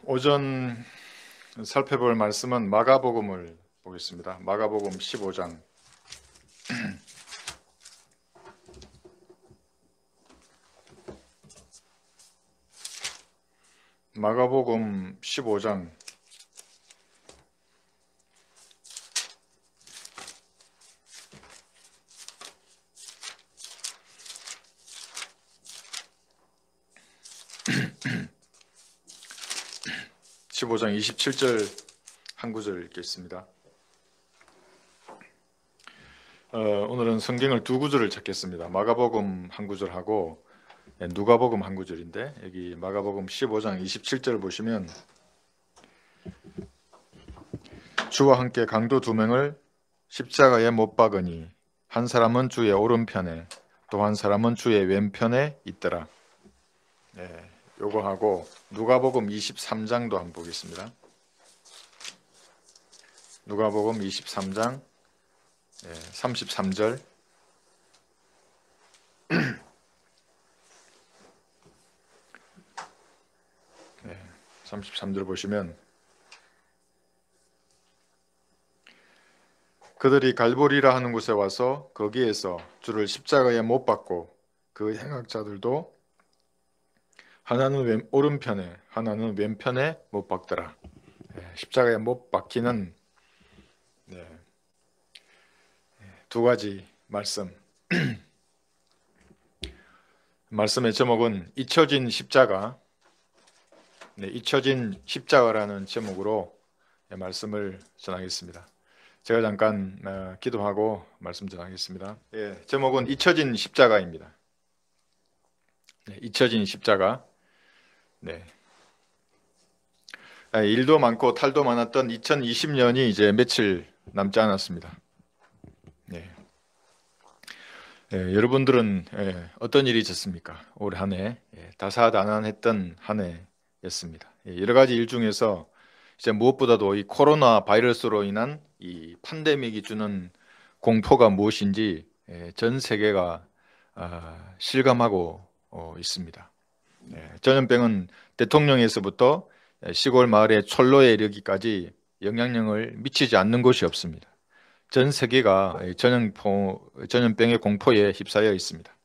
오전 살펴볼 말씀은 마가복음을 보겠습니다. 마가복음 15장. 마가복음 15장 15장 27절 한 구절 읽겠습니다. 오늘은 성경을 두 구절을 찾겠습니다. 마가복음 한 구절하고 누가복음 한 구절인데, 여기 마가복음 15장 27절 보시면 주와 함께 강도 두 명을 십자가에 못 박으니 한 사람은 주의 오른편에 또 한 사람은 주의 왼편에 있더라. 요거 하고 누가복음 23장도 한번 보겠습니다. 누가복음 23장 33절 33절 보시면 그들이 갈보리라 하는 곳에 와서 거기에서 주를 십자가에 못 박고 그 행악자들도 하나는 오른편에 하나는 왼편에 못 박더라. 십자가에 못 박히는 두 가지 말씀. 말씀의 제목은 잊혀진 십자가. 잊혀진 십자가라는 제목으로 말씀을 전하겠습니다. 제가 잠깐 기도하고 말씀 전하겠습니다. 제목은 잊혀진 십자가입니다. 잊혀진 십자가. 일도 많고 탈도 많았던 2020년이 이제 며칠 남지 않았습니다. 여러분들은 어떤 일이 있었습니까? 올 한 해 다사다난했던 한 해였습니다. 여러 가지 일 중에서 이제 무엇보다도 이 코로나 바이러스로 인한 이 팬데믹이 주는 공포가 무엇인지 전 세계가 실감하고 있습니다. 전염병은 대통령에서부터 시골 마을의 촌로에 이르기까지 영향력을 미치지 않는 곳이 없습니다. 전 세계가 전염병의 공포에 휩싸여 있습니다.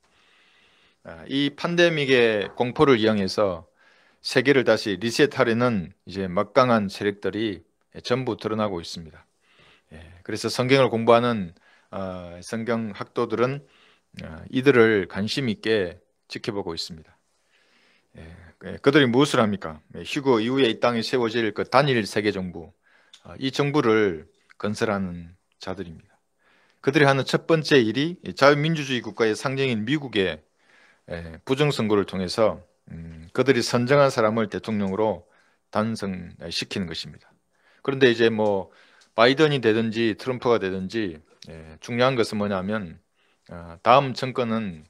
이 팬데믹의 공포를 이용해서 세계를 다시 리셋하려는 이제 막강한 세력들이 전부 드러나고 있습니다. 그래서 성경을 공부하는 성경 학도들은 이들을 관심 있게 지켜보고 있습니다. 그들이 무엇을 합니까? 휴거 이후에 이 땅에 세워질 그 단일 세계 정부, 이 정부를 건설하는 자들입니다. 그들이 하는 첫 번째 일이 자유민주주의 국가의 상징인 미국의 부정선거를 통해서 그들이 선정한 사람을 대통령으로 당선시키는 것입니다. 그런데 이제 뭐 바이든이 되든지 트럼프가 되든지 중요한 것은 뭐냐면 다음 정권은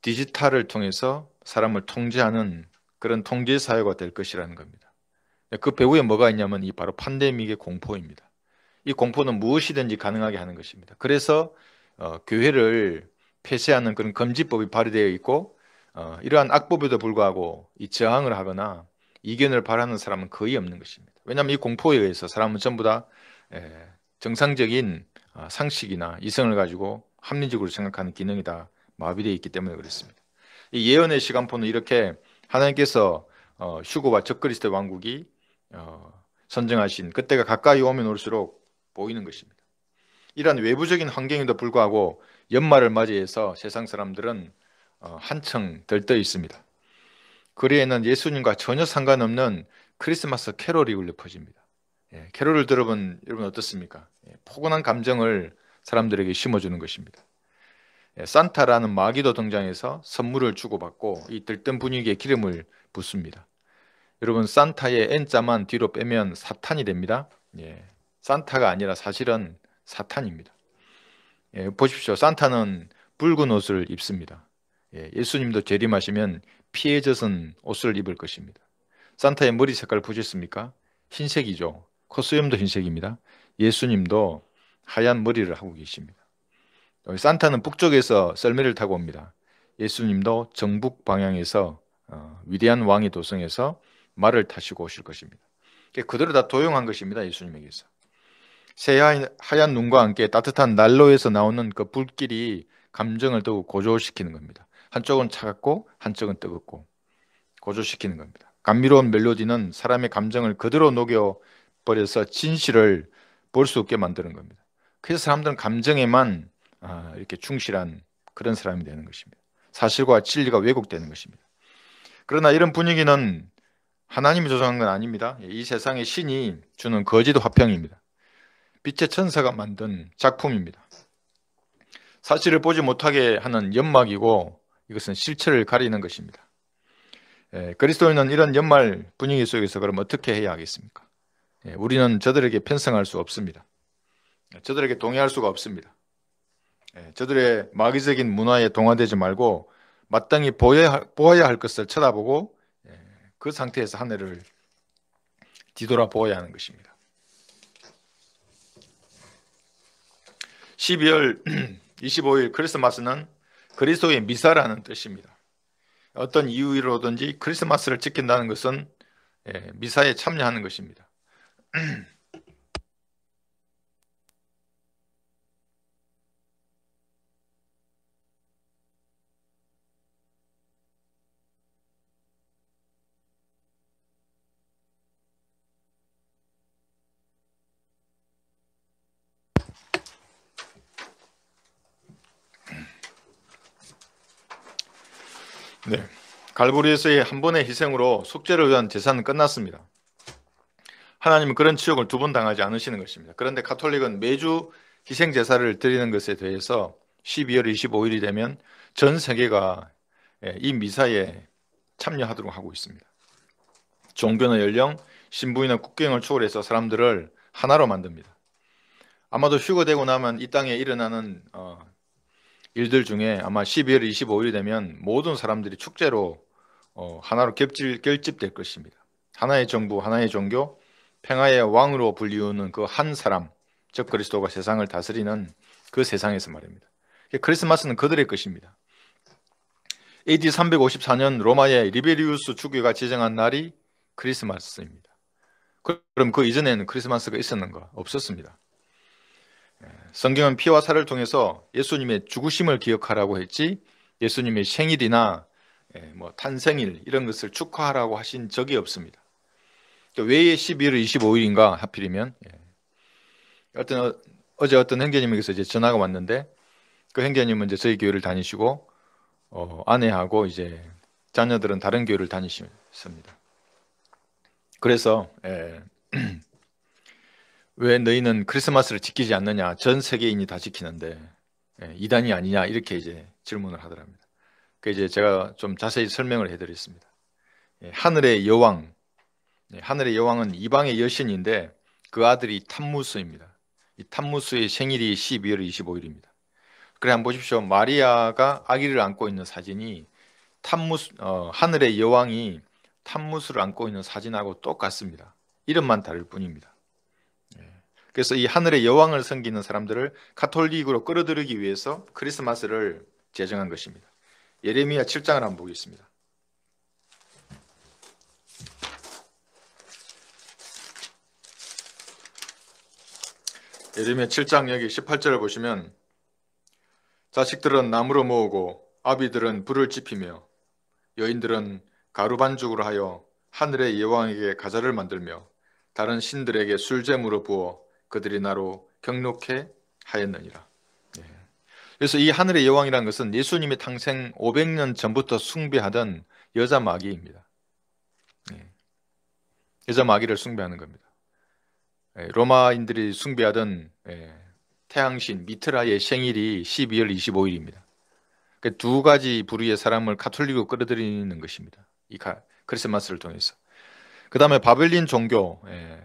디지털을 통해서 사람을 통제하는 그런 통제 사회가 될 것이라는 겁니다. 그 배후에 뭐가 있냐면 이 바로 팬데믹의 공포입니다. 이 공포는 무엇이든지 가능하게 하는 것입니다. 그래서 교회를 폐쇄하는 그런 금지법이 발의되어 있고 이러한 악법에도 불구하고 이 저항을 하거나 이견을 발하는 사람은 거의 없는 것입니다. 왜냐하면 이 공포에 의해서 사람은 전부 다 정상적인 상식이나 이성을 가지고 합리적으로 생각하는 기능이 다 마비되어 있기 때문에 그렇습니다. 이 예언의 시간표는 이렇게 하나님께서 휴거와 적그리스도 왕국이 선정하신 그때가 가까이 오면 올수록 보이는 것입니다. 이러한 외부적인 환경에도 불구하고 연말을 맞이해서 세상 사람들은 한층 들떠 있습니다. 거리에는 예수님과 전혀 상관없는 크리스마스 캐롤이 울려 퍼집니다. 캐롤을 들어본 여러분 어떻습니까? 포근한 감정을 사람들에게 심어주는 것입니다. 산타라는 마귀도 등장해서 선물을 주고받고 이 들뜬 분위기에 기름을 붓습니다. 여러분, 산타의 N자만 뒤로 빼면 사탄이 됩니다. 산타가 아니라 사실은 사탄입니다. 보십시오. 산타는 붉은 옷을 입습니다. 예수님도 재림하시면 피에 젖은 옷을 입을 것입니다. 산타의 머리 색깔 보셨습니까? 흰색이죠. 콧수염도 흰색입니다. 예수님도 하얀 머리를 하고 계십니다. 산타는 북쪽에서 썰매를 타고 옵니다. 예수님도 정북 방향에서 위대한 왕이 도성에서 말을 타시고 오실 것입니다. 그대로 다 도용한 것입니다. 예수님에게서. 새하얀 눈과 함께 따뜻한 난로에서 나오는 그 불길이 감정을 더욱 고조시키는 겁니다. 한쪽은 차갑고 한쪽은 뜨겁고 고조시키는 겁니다. 감미로운 멜로디는 사람의 감정을 그대로 녹여버려서 진실을 볼 수 없게 만드는 겁니다. 그래서 사람들은 감정에만 이렇게 충실한 그런 사람이 되는 것입니다. 사실과 진리가 왜곡되는 것입니다. 그러나 이런 분위기는 하나님이 조성한 건 아닙니다. 이 세상의 신이 주는 거짓 화평입니다. 빛의 천사가 만든 작품입니다. 사실을 보지 못하게 하는 연막이고 이것은 실체를 가리는 것입니다. 그리스도인은 이런 연말 분위기 속에서 그럼 어떻게 해야 하겠습니까? 우리는 저들에게 편성할 수 없습니다. 저들에게 동의할 수가 없습니다. 저들의 마귀적인 문화에 동화되지 말고 마땅히 보아야 할 것을 쳐다보고 그 상태에서 한 해를 뒤돌아보아야 하는 것입니다. 12월 25일 크리스마스는 그리스도의 미사라는 뜻입니다. 어떤 이유로든지 크리스마스를 지킨다는 것은 미사에 참여하는 것입니다. 네, 갈보리에서의 한 번의 희생으로 속죄를 위한 제사는 끝났습니다. 하나님은 그런 치욕을 두 번 당하지 않으시는 것입니다. 그런데 가톨릭은 매주 희생 제사를 드리는 것에 대해서 12월 25일이 되면 전 세계가 이 미사에 참여하도록 하고 있습니다. 종교나 연령, 신부이나 국경을 초월해서 사람들을 하나로 만듭니다. 아마도 휴거되고 나면 이 땅에 일어나는 일들 중에 아마 12월 25일이 되면 모든 사람들이 축제로 하나로 결집될 것입니다. 하나의 정부, 하나의 종교, 평화의 왕으로 불리우는 그 한 사람, 즉 그리스도가 세상을 다스리는 그 세상에서 말입니다. 크리스마스는 그들의 것입니다. AD 354년 로마의 리베리우스 주교가 지정한 날이 크리스마스입니다. 그럼 그 이전에는 크리스마스가 있었는가? 없었습니다. 성경은 피와 살을 통해서 예수님의 죽으심을 기억하라고 했지 예수님의 생일이나 탄생일 이런 것을 축하하라고 하신 적이 없습니다. 왜 12월 25일인가 하필이면 어제 어떤 형제님에게서 이제 전화가 왔는데 그 형제님은 이제 저희 교회를 다니시고 아내하고 이제 자녀들은 다른 교회를 다니셨습니다. 그래서 왜 너희는 크리스마스를 지키지 않느냐? 전 세계인이 다 지키는데 이단이 아니냐? 이렇게 이제 질문을 하더랍니다. 그 이제 제가 좀 자세히 설명을 해드렸습니다. 하늘의 여왕, 하늘의 여왕은 이방의 여신인데 그 아들이 탐무스입니다. 이 탐무스의 생일이 12월 25일입니다. 그래 한번 보십시오. 마리아가 아기를 안고 있는 사진이 하늘의 여왕이 탐무스를 안고 있는 사진하고 똑같습니다. 이름만 다를 뿐입니다. 그래서 이 하늘의 여왕을 섬기는 사람들을 가톨릭으로 끌어들이기 위해서 크리스마스를 제정한 것입니다. 예레미야 7장을 한번 보겠습니다. 예레미야 7장 여기 18절을 보시면 자식들은 나무로 모으고 아비들은 불을 지피며 여인들은 가루 반죽으로 하여 하늘의 여왕에게 가자를 만들며 다른 신들에게 술제물을 부어 그들이 나로 경록해 하였느니라. 그래서 이 하늘의 여왕이라는 것은 예수님의 탄생 500년 전부터 숭배하던 여자 마귀입니다. 여자 마귀를 숭배하는 겁니다. 로마인들이 숭배하던 태양신 미트라의 생일이 12월 25일입니다. 두 가지 부류의 사람을 가톨릭으로 끌어들이는 것입니다. 이 크리스마스를 통해서. 그 다음에 바벨린 종교,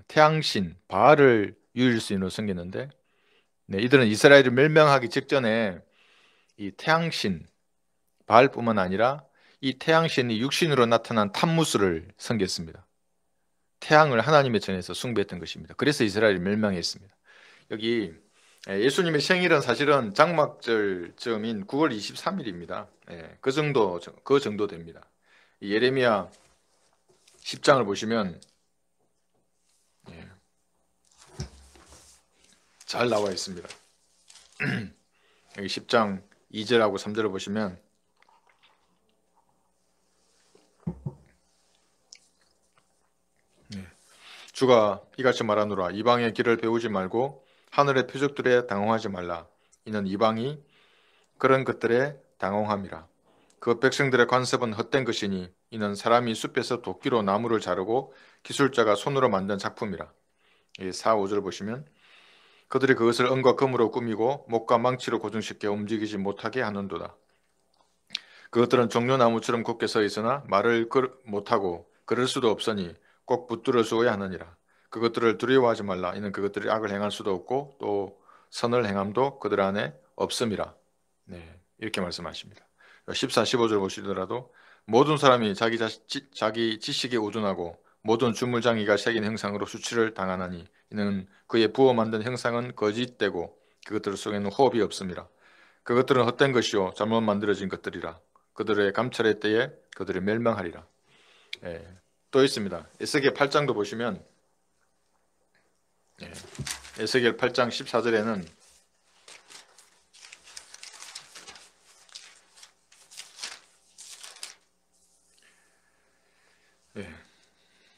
태양신, 바알을 유일신으로 섬겼는데 이들은 이스라엘을 멸망하기 직전에 이 태양신, 바알뿐만 아니라 이 태양신이 육신으로 나타난 탐무스를 섬겼습니다. 태양을 하나님의 전에서 숭배했던 것입니다. 그래서 이스라엘이 멸망했습니다. 여기 예수님의 생일은 사실은 장막절쯤인 9월 23일입니다. 그 정도 됩니다. 예레미야 10장을 보시면 잘 나와 있습니다. 여기 10장 2절하고 3절을 보시면 주가 이같이 말하노라. 이방의 길을 배우지 말고 하늘의 표적들에 당혹하지 말라. 이는 이방이 그런 것들에 당혹함이라. 그 백성들의 관습은 헛된 것이니 이는 사람이 숲에서 도끼로 나무를 자르고 기술자가 손으로 만든 작품이라. 4, 5절 보시면 그들이 그것을 은과 금으로 꾸미고 목과 망치로 고정시켜 움직이지 못하게 하는도다. 그것들은 종려나무처럼 굳게 서 있으나 말을 못하고 그럴 수도 없으니 꼭 붙들어 주어야 하느니라. 그것들을 두려워하지 말라. 이는 그것들이 악을 행할 수도 없고 또 선을 행함도 그들 안에 없음이라. 네, 이렇게 말씀하십니다. 14, 15절 보시더라도 모든 사람이 자기 지식에 우둔하고 모든 주물장이가 새긴 형상으로 수치를 당하나니 이는 그의 부어 만든 형상은 거짓되고 그것들 속에는 호흡이 없음이라. 그것들은 헛된 것이요 잘못 만들어진 것들이라. 그들의 감찰의 때에 그들이 멸망하리라. 또 있습니다. 에스겔 8장도 보시면 에스겔 8장 14절에는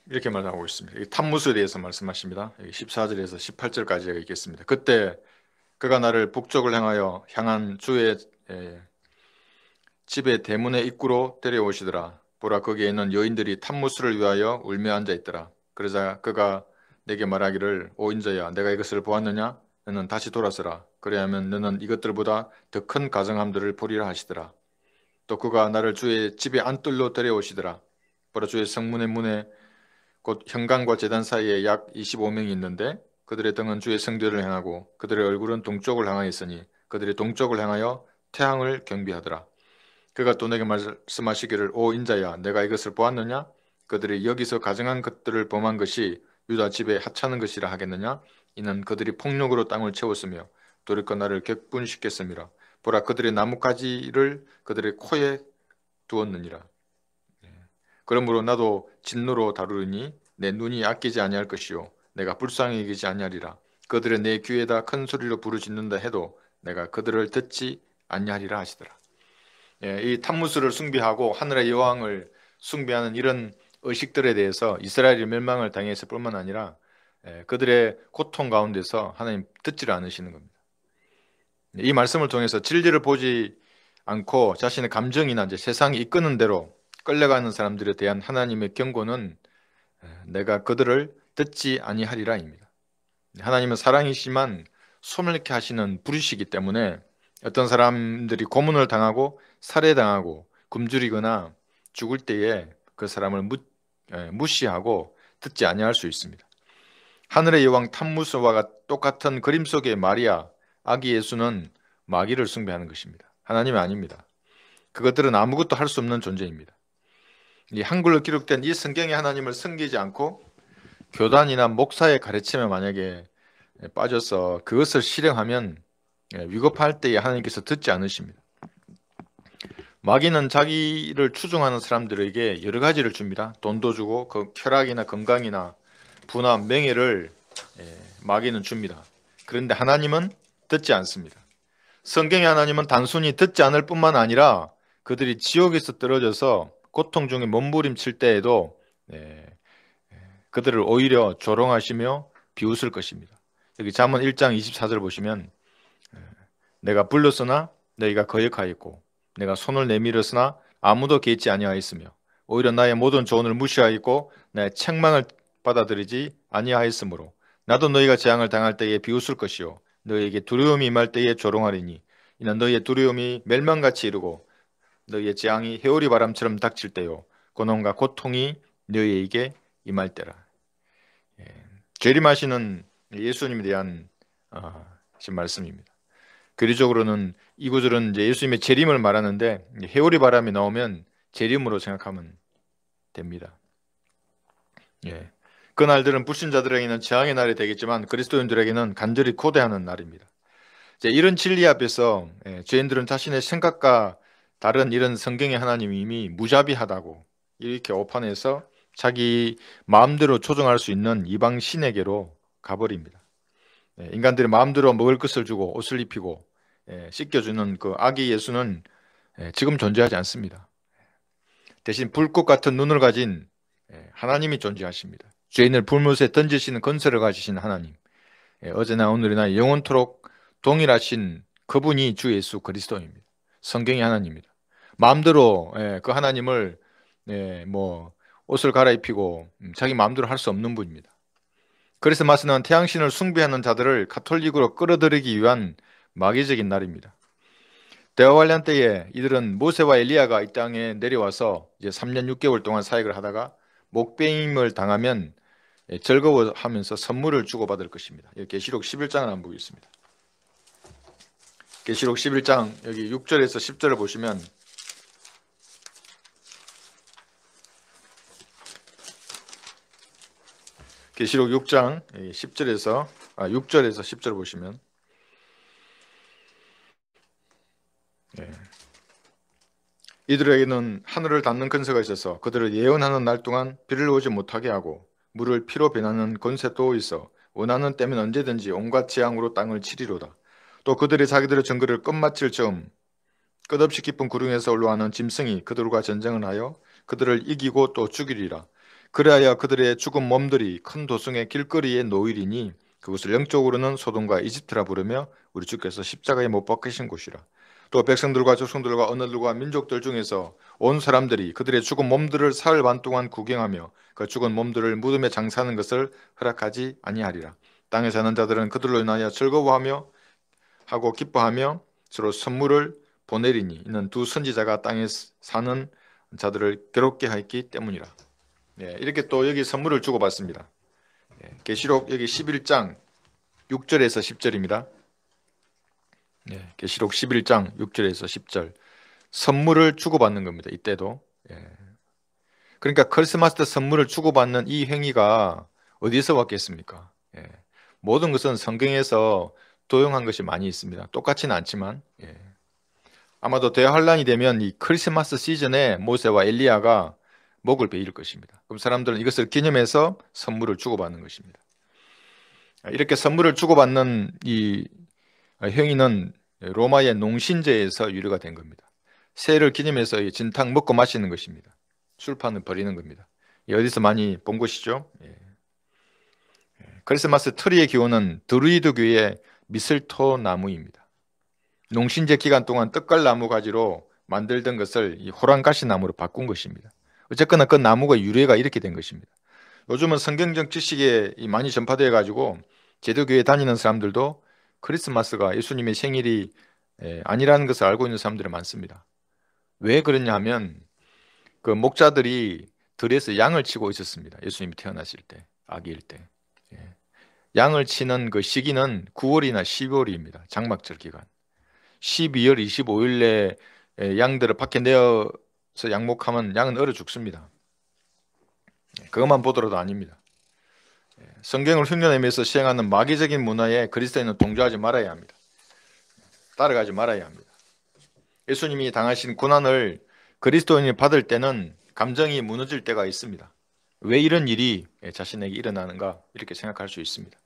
이렇게 말하고 있습니다. 탐무스에 대해서 말씀하십니다. 14절에서 18절까지 읽겠습니다. 그때 그가 나를 북쪽을 향한 주의 집의 대문의 입구로 데려오시더라. 보라, 거기에 있는 여인들이 탐무스를 위하여 울며 앉아있더라. 그러자 그가 내게 말하기를, 오 인자야, 내가 이것을 보았느냐? 너는 다시 돌아서라. 그래야면 너는 이것들보다 더 큰 가증함들을 보리라 하시더라. 또 그가 나를 주의 집의 안뜰로 데려오시더라. 보라, 주의 성문의 문에 곧 현관과 제단 사이에 약 25명이 있는데 그들의 등은 주의 성전을 향하고 그들의 얼굴은 동쪽을 향하여 있으니 그들이 동쪽을 향하여 태양을 경비하더라. 그가 또 내게 말씀하시기를, 오 인자야, 내가 이것을 보았느냐? 그들이 여기서 가증한 것들을 범한 것이 유다 집에 하찮은 것이라 하겠느냐? 이는 그들이 폭력으로 땅을 채웠으며 돌이켜 나를 격분시켰음이라. 보라, 그들의 나뭇가지를 그들의 코에 두었느니라. 그러므로 나도 진노로 다루리니 내 눈이 아끼지 아니할 것이요 내가 불쌍히 여기지 아니하리라. 그들의 내 귀에다 큰 소리로 부르짖는다 해도 내가 그들을 듣지 아니하리라 하시더라. 이 탐무스를 숭배하고 하늘의 여왕을 숭배하는 이런 의식들에 대해서 이스라엘이 멸망을 당했을 뿐만 아니라 그들의 고통 가운데서 하나님 듣지를 않으시는 겁니다. 이 말씀을 통해서 진리를 보지 않고 자신의 감정이나 이제 세상이 이끄는 대로 끌려가는 사람들에 대한 하나님의 경고는 내가 그들을 듣지 아니하리라입니다. 하나님은 사랑이시만 소멸케 하시는 불이시기 때문에 어떤 사람들이 고문을 당하고 살해당하고 굶주리거나 죽을 때에 그 사람을 무시하고 듣지 아니할 수 있습니다. 하늘의 여왕 탐무스와 똑같은 그림 속의 마리아, 아기 예수는 마귀를 숭배하는 것입니다. 하나님이 아닙니다. 그것들은 아무것도 할 수 없는 존재입니다. 이 한글로 기록된 이 성경의 하나님을 섬기지 않고 교단이나 목사의 가르침에 만약에 빠져서 그것을 실행하면 위급할 때에 하나님께서 듣지 않으십니다. 마귀는 자기를 추종하는 사람들에게 여러 가지를 줍니다. 돈도 주고 그 쾌락이나 건강이나 부나 명예를 마귀는 줍니다. 그런데 하나님은 듣지 않습니다. 성경의 하나님은 단순히 듣지 않을 뿐만 아니라 그들이 지옥에서 떨어져서 고통 중에 몸부림칠 때에도 그들을 오히려 조롱하시며 비웃을 것입니다. 여기 잠언 1장 24절 보시면 내가 불렀으나 너희가 거역하였고 내가 손을 내밀었으나 아무도 개의치 아니하였으며 오히려 나의 모든 조언을 무시하였고 나의 책망을 받아들이지 아니하였으므로 나도 너희가 재앙을 당할 때에 비웃을 것이요 너희에게 두려움이 임할 때에 조롱하리니 이는 너희의 두려움이 멸망같이 이르고 너희의 재앙이 해오리 바람처럼 닥칠 때요 고난과 고통이 너희에게 임할 때라. 재림하시는 예수님에 대한 말씀입니다. 교리적으로는 이 구절은 이제 예수님의 재림을 말하는데 해오리 바람이 나오면 재림으로 생각하면 됩니다. 그 날들은 불신자들에게는 재앙의 날이 되겠지만 그리스도인들에게는 간절히 고대하는 날입니다. 이런 진리 앞에서 죄인들은 자신의 생각과 다른 이런 성경의 하나님이 이미 무자비하다고 이렇게 오판해서 자기 마음대로 조정할 수 있는 이방 신에게로 가버립니다. 인간들이 마음대로 먹을 것을 주고 옷을 입히고 씻겨주는 그 아기 예수는 지금 존재하지 않습니다. 대신 불꽃 같은 눈을 가진 하나님이 존재하십니다. 죄인을 불못에 던지시는 건설을 가지신 하나님. 어제나 오늘이나 영원토록 동일하신 그분이 주 예수 그리스도입니다. 성경의 하나님입니다. 마음대로 그 하나님을 뭐 옷을 갈아입히고 자기 마음대로 할 수 없는 분입니다. 그래서 마스는 태양신을 숭배하는 자들을 가톨릭으로 끌어들이기 위한 마귀적인 날입니다. 대화관련 때에 이들은 모세와 엘리야가 이 땅에 내려와서 이제 3년 6개월 동안 사역을 하다가 목배임을 당하면 즐거워하면서 선물을 주고받을 것입니다. 계시록 11장을 한번 보겠습니다. 계시록 11장 여기 6절에서 10절을 보시면 계시록 6장 6절에서 10절 보시면 이들에게는 하늘을 닫는 근세가 있어서 그들을 예언하는 날 동안 비를 오지 못하게 하고 물을 피로 변하는 권세도 있어 원하는 때면 언제든지 온갖 재앙으로 땅을 치리로다. 또 그들이 자기들의 증거를 끝마칠 즈음 끝없이 깊은 구름에서 올라오는 짐승이 그들과 전쟁을 하여 그들을 이기고 또 죽이리라. 그래야 그들의 죽은 몸들이 큰 도성의 길거리에 놓이리니 그것을 영적으로는 소돔과 이집트라 부르며 우리 주께서 십자가에 못 박히신 곳이라. 또 백성들과 족속들과 언어들과 민족들 중에서 온 사람들이 그들의 죽은 몸들을 사흘 반 동안 구경하며 그 죽은 몸들을 무덤에 장사하는 것을 허락하지 아니하리라. 땅에 사는 자들은 그들로 인하여 즐거워하며 하고 기뻐하며 서로 선물을 보내리니 이는 두 선지자가 땅에 사는 자들을 괴롭게 하였기 때문이라. 이렇게 또 여기 선물을 주고받습니다. 계시록 여기 11장 6절에서 10절입니다. 계시록 11장 6절에서 10절 선물을 주고받는 겁니다. 이때도. 그러니까 크리스마스 때 선물을 주고받는 이 행위가 어디서 왔겠습니까? 모든 것은 성경에서 도용한 것이 많이 있습니다. 똑같지는 않지만 아마도 대환란이 되면 이 크리스마스 시즌에 모세와 엘리야가 목을 베일 것입니다. 그럼 사람들은 이것을 기념해서 선물을 주고받는 것입니다. 이렇게 선물을 주고받는 이 행위는 로마의 농신제에서 유래가 된 겁니다. 새해를 기념해서 진탕 먹고 마시는 것입니다. 술판을 벌이는 겁니다. 어디서 많이 본 것이죠? 크리스마스 트리의 기원은 드루이드교의 미슬토 나무입니다. 농신제 기간 동안 떡갈나무 가지로 만들던 것을 이 호랑가시 나무로 바꾼 것입니다. 어쨌거나 그 나무가 유래가 이렇게 된 것입니다. 요즘은 성경적 지식에 많이 전파되어 가지고 제도교회 다니는 사람들도 크리스마스가 예수님의 생일이 아니라는 것을 알고 있는 사람들이 많습니다. 왜 그러냐 하면 그 목자들이 들에서 양을 치고 있었습니다. 예수님이 태어나실 때, 아기일 때. 양을 치는 그 시기는 9월이나 12월입니다. 장막절 기간. 12월 25일에 양들을 밖에 내어서 양목하면 양은 얼어 죽습니다. 그것만 보더라도 아닙니다. 성경을 흉내내면서 시행하는 마귀적인 문화에 그리스도인은 동조하지 말아야 합니다. 따라가지 말아야 합니다. 예수님이 당하신 고난을 그리스도인이 받을 때는 감정이 무너질 때가 있습니다. 왜 이런 일이 자신에게 일어나는가 이렇게 생각할 수 있습니다.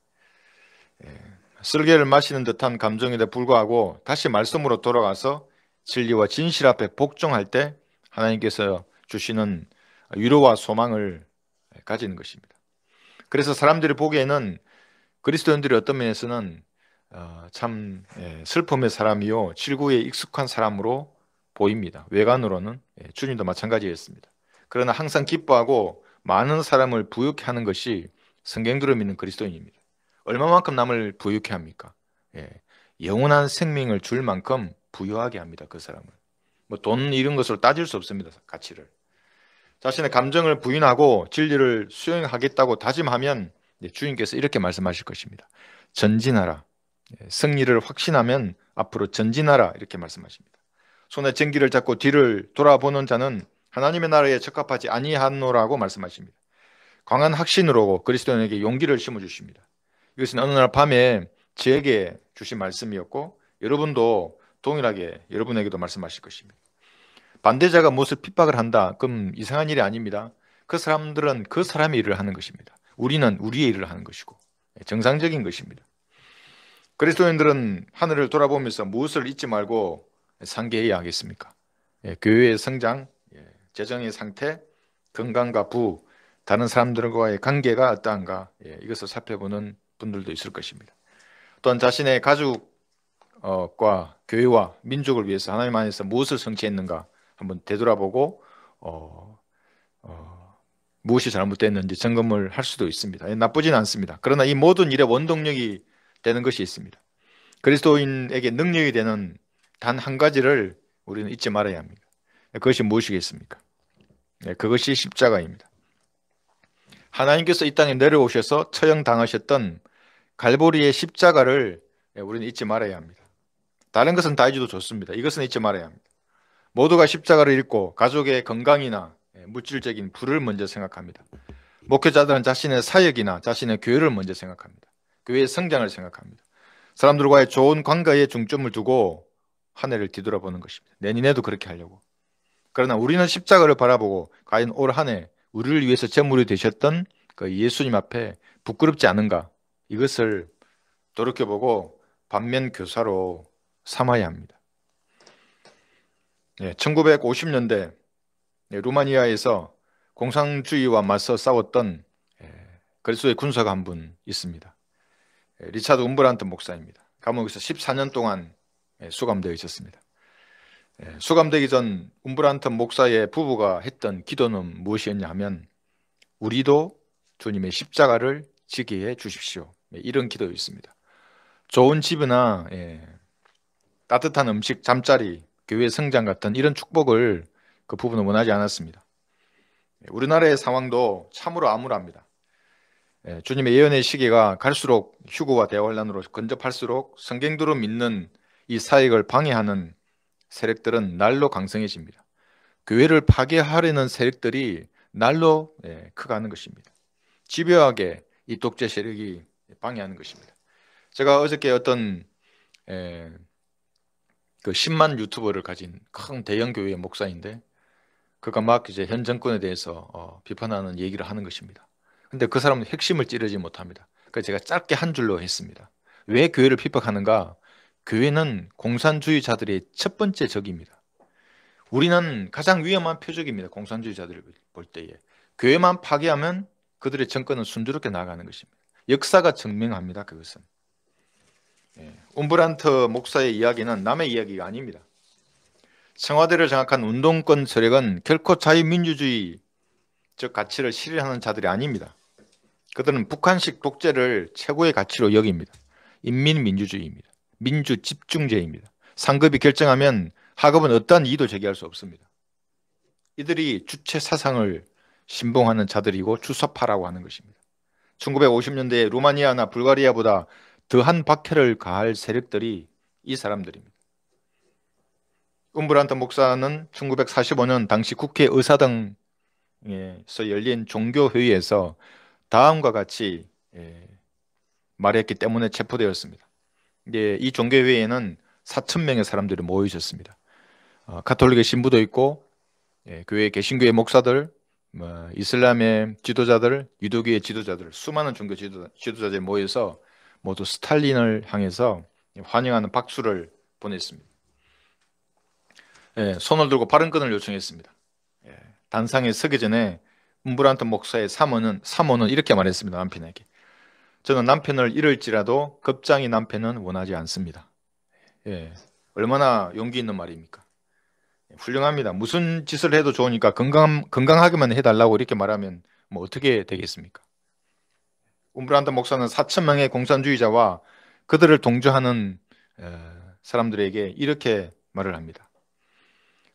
쓸개를 마시는 듯한 감정에도 불구하고 다시 말씀으로 돌아가서 진리와 진실 앞에 복종할 때 하나님께서 주시는 위로와 소망을 가지는 것입니다. 그래서 사람들이 보기에는 그리스도인들이 어떤 면에서는 참 슬픔의 사람이요 칠구에 익숙한 사람으로 보입니다. 외관으로는 주님도 마찬가지였습니다. 그러나 항상 기뻐하고 많은 사람을 부유케 하는 것이 성경대로 믿는 그리스도인입니다. 얼마만큼 남을 부유케 합니까? 영원한 생명을 줄 만큼 부유하게 합니다. 그 사람을. 뭐 돈 이런 것으로 따질 수 없습니다. 가치를. 자신의 감정을 부인하고 진리를 수행하겠다고 다짐하면 주님께서 이렇게 말씀하실 것입니다. 전진하라. 승리를 확신하면 앞으로 전진하라 이렇게 말씀하십니다. 손에 전기를 잡고 뒤를 돌아보는 자는 하나님의 나라에 적합하지 아니하노라고 말씀하십니다. 강한 확신으로 그리스도인에게 용기를 심어주십니다. 이것은 어느 날 밤에 저에게 주신 말씀이었고 여러분도 동일하게 여러분에게도 말씀하실 것입니다. 반대자가 무엇을 핍박을 한다. 그럼 이상한 일이 아닙니다. 그 사람들은 그 사람의 일을 하는 것입니다. 우리는 우리의 일을 하는 것이고 정상적인 것입니다. 그리스도인들은 하늘을 돌아보면서 무엇을 잊지 말고 상계해야 하겠습니까? 교회의 성장, 재정의 상태, 건강과 부, 다른 사람들과의 관계가 어떠한가, 이것을 살펴보는 분들도 있을 것입니다. 또한 자신의 가족과 교회와 민족을 위해서 하나님 안에서 무엇을 성취했는가 한번 되돌아보고 무엇이 잘못됐는지 점검을 할 수도 있습니다. 나쁘진 않습니다. 그러나 이 모든 일의 원동력이 되는 것이 있습니다. 그리스도인에게 능력이 되는 단 한 가지를 우리는 잊지 말아야 합니다. 그것이 무엇이겠습니까? 그것이 십자가입니다. 하나님께서 이 땅에 내려오셔서 처형당하셨던 갈보리의 십자가를 우리는 잊지 말아야 합니다. 다른 것은 다 잊어도 좋습니다. 이것은 잊지 말아야 합니다. 모두가 십자가를 잊고 가족의 건강이나 물질적인 부를 먼저 생각합니다. 목회자들은 자신의 사역이나 자신의 교회를 먼저 생각합니다. 교회의 성장을 생각합니다. 사람들과의 좋은 관계에 중점을 두고 한 해를 뒤돌아보는 것입니다. 내년에도 그렇게 하려고. 그러나 우리는 십자가를 바라보고 과연 올 한 해 우리를 위해서 제물이 되셨던 그 예수님 앞에 부끄럽지 않은가, 이것을 돌이켜보고 반면 교사로 삼아야 합니다. 1950년대 루마니아에서 공산주의와 맞서 싸웠던 그리스도의 군사가 한 분 있습니다. 리차드 움브란트 목사입니다. 감옥에서 14년 동안 수감되어 있었습니다. 수감되기 전 움브란트 목사의 부부가 했던 기도는 무엇이었냐 하면, 우리도 주님의 십자가를 지게 해 주십시오. 이런 기도였습니다. 좋은 집이나 따뜻한 음식, 잠자리, 교회 성장 같은 이런 축복을 그 부부는 원하지 않았습니다. 우리나라의 상황도 참으로 암울합니다. 주님의 예언의 시기가 갈수록 휴거와 대환란으로 근접할수록 성경대로 믿는 이 사역을 방해하는 세력들은 날로 강성해집니다. 교회를 파괴하려는 세력들이 날로 커가는 것입니다. 집요하게 이 독재 세력이 방해하는 것입니다. 제가 어저께 어떤 그 10만 유튜버를 가진 큰 대형 교회의 목사인데, 그가 막 이제 현 정권에 대해서 비판하는 얘기를 하는 것입니다. 근데 그 사람은 핵심을 찌르지 못합니다. 그래서 제가 짧게 한 줄로 했습니다. 왜 교회를 핍박하는가? 교회는 공산주의자들의 첫 번째 적입니다. 우리는 가장 위험한 표적입니다. 공산주의자들을 볼 때에. 교회만 파괴하면 그들의 정권은 순조롭게 나아가는 것입니다. 역사가 증명합니다. 그것은. 움브란트 목사의 이야기는 남의 이야기가 아닙니다. 청와대를 장악한 운동권 세력은 결코 자유민주주의 즉 가치를 실현하는 자들이 아닙니다. 그들은 북한식 독재를 최고의 가치로 여깁니다. 인민민주주의입니다. 민주집중제입니다. 상급이 결정하면 하급은 어떠한 이의도 제기할 수 없습니다. 이들이 주체 사상을 신봉하는 자들이고 주사파라고 하는 것입니다. 1950년대에 루마니아나 불가리아보다 더한 박해를 가할 세력들이 이 사람들입니다. 움브란트 목사는 1945년 당시 국회 의사당에서 열린 종교회의에서 다음과 같이 말했기 때문에 체포되었습니다. 이 종교회의에는 4,000명의 사람들이 모여 있었습니다. 가톨릭의 신부도 있고, 교회 개신교의 목사들, 이슬람의 지도자들, 유도교의 지도자들, 수많은 종교 지도자들이 모여서 모두 스탈린을 향해서 환영하는 박수를 보냈습니다. 손을 들고 발언권을 요청했습니다. 단상에 서기 전에 움브란트 목사의 사모는 이렇게 말했습니다. 남편에게. 저는 남편을 잃을지라도 겁장이 남편은 원하지 않습니다. 얼마나 용기 있는 말입니까? 훌륭합니다. 무슨 짓을 해도 좋으니까 건강하게만 해달라고 이렇게 말하면 뭐 어떻게 되겠습니까? 움브란트 목사는 4,000명의 공산주의자와 그들을 동조하는 사람들에게 이렇게 말을 합니다.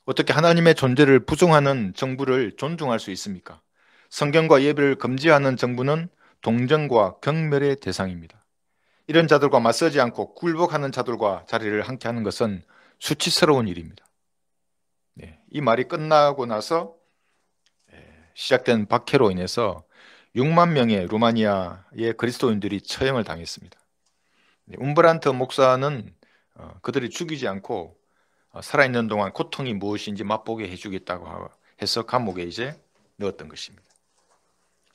어떻게 하나님의 존재를 부정하는 정부를 존중할 수 있습니까? 성경과 예배를 금지하는 정부는 동정과 경멸의 대상입니다. 이런 자들과 맞서지 않고 굴복하는 자들과 자리를 함께 하는 것은 수치스러운 일입니다. 이 말이 끝나고 나서 시작된 박해로 인해서 6만 명의 루마니아의 그리스도인들이 처형을 당했습니다. 움브란트 목사는 그들이 죽이지 않고 살아있는 동안 고통이 무엇인지 맛보게 해주겠다고 해서 감옥에 이제 넣었던 것입니다.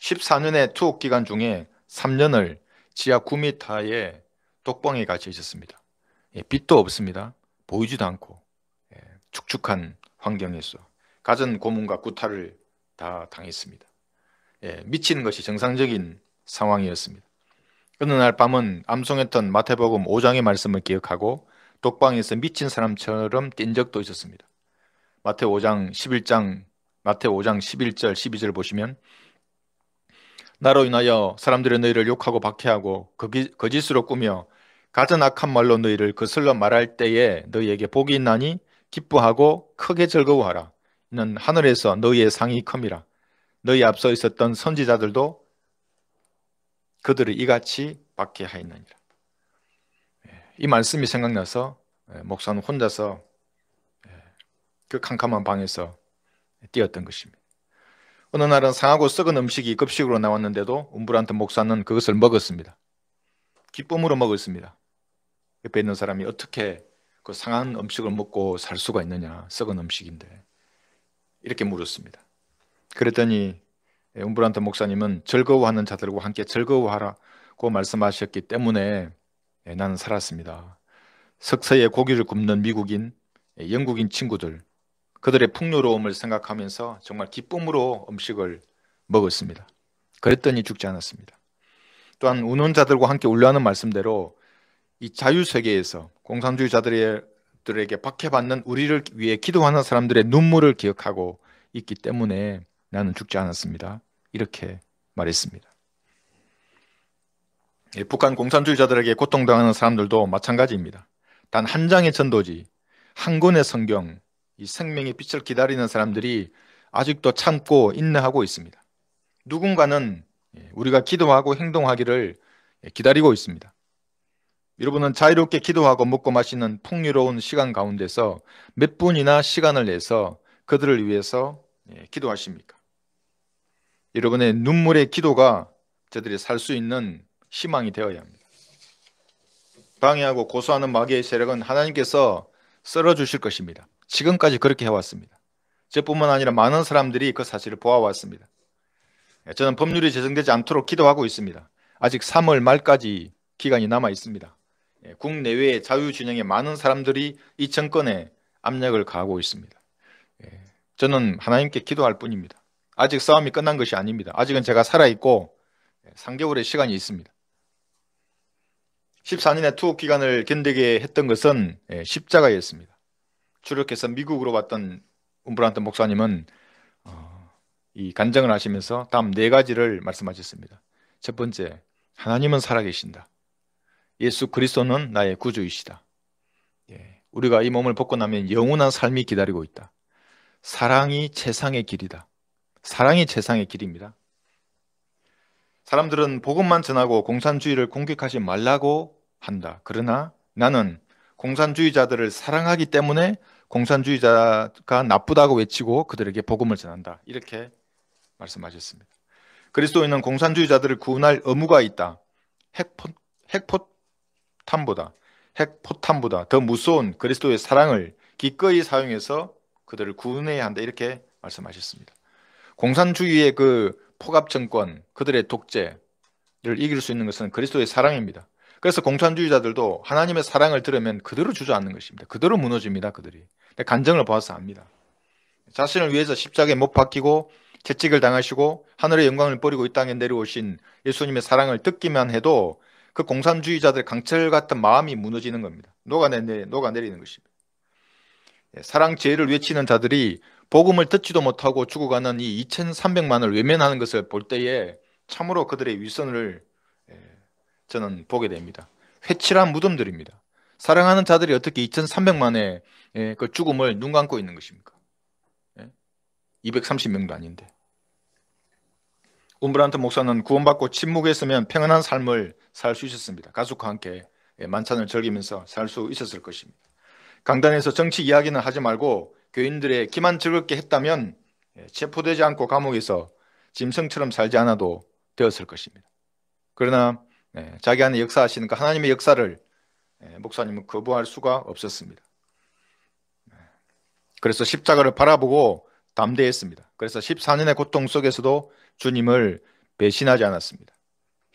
14년의 투옥 기간 중에 3년을 지하 9m의 독방에 갇혀 있었습니다. 빛도 없습니다. 보이지도 않고 축축한 환경에서 갖은 고문과 구타를 다 당했습니다. 미치는 것이 정상적인 상황이었습니다. 어느 날 밤은 암송했던 마태복음 5장의 말씀을 기억하고 독방에서 미친 사람처럼 뛴 적도 있었습니다. 마태 5장 11절 12절 보시면 나로 인하여 사람들이 너희를 욕하고 박해하고 거짓으로 꾸며 갖은 악한 말로 너희를 거슬러 말할 때에 너희에게 복이 있나니 기뻐하고 크게 즐거워하라. 이는 하늘에서 너희의 상이 큼이라. 너희 앞서 있었던 선지자들도 그들을 이같이 박해하였느니라. 이 말씀이 생각나서 목사는 혼자서 그 캄캄한 방에서 뛰었던 것입니다. 어느 날은 상하고 썩은 음식이 급식으로 나왔는데도 움브란트 목사는 그것을 먹었습니다. 기쁨으로 먹었습니다. 옆에 있는 사람이 어떻게 그 상한 음식을 먹고 살 수가 있느냐, 썩은 음식인데, 이렇게 물었습니다. 그랬더니 움브란트 목사님은 즐거워하는 자들과 함께 즐거워하라고 말씀하셨기 때문에 나는 살았습니다. 석쇠에 고기를 굽는 미국인, 영국인 친구들, 그들의 풍요로움을 생각하면서 정말 기쁨으로 음식을 먹었습니다. 그랬더니 죽지 않았습니다. 또한 운운자들과 함께 울려하는 말씀대로 이 자유세계에서 공산주의자들에게 박해받는 우리를 위해 기도하는 사람들의 눈물을 기억하고 있기 때문에 나는 죽지 않았습니다. 이렇게 말했습니다. 북한 공산주의자들에게 고통당하는 사람들도 마찬가지입니다. 단 한 장의 전도지, 한 권의 성경, 이 생명의 빛을 기다리는 사람들이 아직도 참고 인내하고 있습니다. 누군가는 우리가 기도하고 행동하기를 기다리고 있습니다. 여러분은 자유롭게 기도하고 먹고 마시는 풍요로운 시간 가운데서 몇 분이나 시간을 내서 그들을 위해서 기도하십니까? 여러분의 눈물의 기도가 저들이 살 수 있는 희망이 되어야 합니다. 방해하고 고소하는 마귀의 세력은 하나님께서 썰어주실 것입니다. 지금까지 그렇게 해왔습니다. 저뿐만 아니라 많은 사람들이 그 사실을 보아왔습니다. 저는 법률이 제정되지 않도록 기도하고 있습니다. 아직 3월 말까지 기간이 남아 있습니다. 국내외의 자유진영의 많은 사람들이 이 정권에 압력을 가하고 있습니다. 저는 하나님께 기도할 뿐입니다. 아직 싸움이 끝난 것이 아닙니다. 아직은 제가 살아있고 3개월의 시간이 있습니다. 14년의 투옥 기간을 견디게 했던 것은 십자가였습니다. 추력해서 미국으로 왔던 움브란트 목사님은 이 간증을 하시면서 다음 4가지를 말씀하셨습니다. 첫 번째, 하나님은 살아계신다. 예수 그리스도는 나의 구주이시다. 우리가 이 몸을 벗고 나면 영원한 삶이 기다리고 있다. 사랑이 최상의 길이다. 사랑이 최상의 길입니다. 사람들은 복음만 전하고 공산주의를 공격하지 말라고 한다. 그러나 나는 공산주의자들을 사랑하기 때문에 공산주의자가 나쁘다고 외치고 그들에게 복음을 전한다. 이렇게 말씀하셨습니다. 그리스도인은 공산주의자들을 구원할 의무가 있다. 핵포탄보다 더 무서운 그리스도의 사랑을 기꺼이 사용해서 그들을 구원해야 한다. 이렇게 말씀하셨습니다. 공산주의의 그 포갑 정권, 그들의 독재를 이길 수 있는 것은 그리스도의 사랑입니다. 그래서 공산주의자들도 하나님의 사랑을 들으면 그대로 주저앉는 것입니다. 그대로 무너집니다. 그들이. 간증을 봐서 압니다. 자신을 위해서 십자가에 못 박히고 채찍을 당하시고 하늘의 영광을 버리고 이 땅에 내려오신 예수님의 사랑을 듣기만 해도 그 공산주의자들의 강철 같은 마음이 무너지는 겁니다. 녹아내리는 것입니다. 사랑 제의를 외치는 자들이 복음을 듣지도 못하고 죽어가는 이 2300만을 외면하는 것을 볼 때에 참으로 그들의 위선을 저는 보게 됩니다. 회칠한 무덤들입니다. 사랑하는 자들이 어떻게 2300만의 그 죽음을 눈 감고 있는 것입니까? 230명도 아닌데. 움브란트 목사는 구원받고 침묵했으면 평안한 삶을 살 수 있었습니다. 가족과 함께 만찬을 즐기면서 살 수 있었을 것입니다. 강단에서 정치 이야기는 하지 말고 교인들의 기만 즐겁게 했다면 체포되지 않고 감옥에서 짐승처럼 살지 않아도 되었을 것입니다. 그러나 자기 안에 역사하시는 그 하나님의 역사를 목사님은 거부할 수가 없었습니다. 그래서 십자가를 바라보고 담대했습니다. 그래서 14년의 고통 속에서도 주님을 배신하지 않았습니다.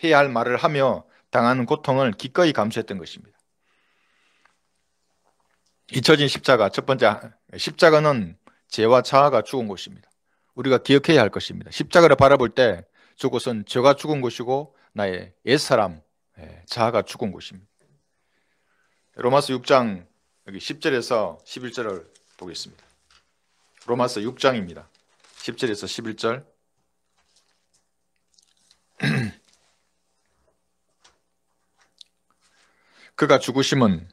해야 할 말을 하며 당하는 고통을 기꺼이 감수했던 것입니다. 잊혀진 십자가, 첫 번째 십자가는 죄와 자아가 죽은 곳입니다. 우리가 기억해야 할 것입니다. 십자가를 바라볼 때 저곳은 죄가 죽은 곳이고 나의 옛사람, 자아가 죽은 곳입니다. 로마서 6장 여기 10절에서 11절을 보겠습니다. 로마서 6장입니다. 10절에서 11절. 그가 죽으심은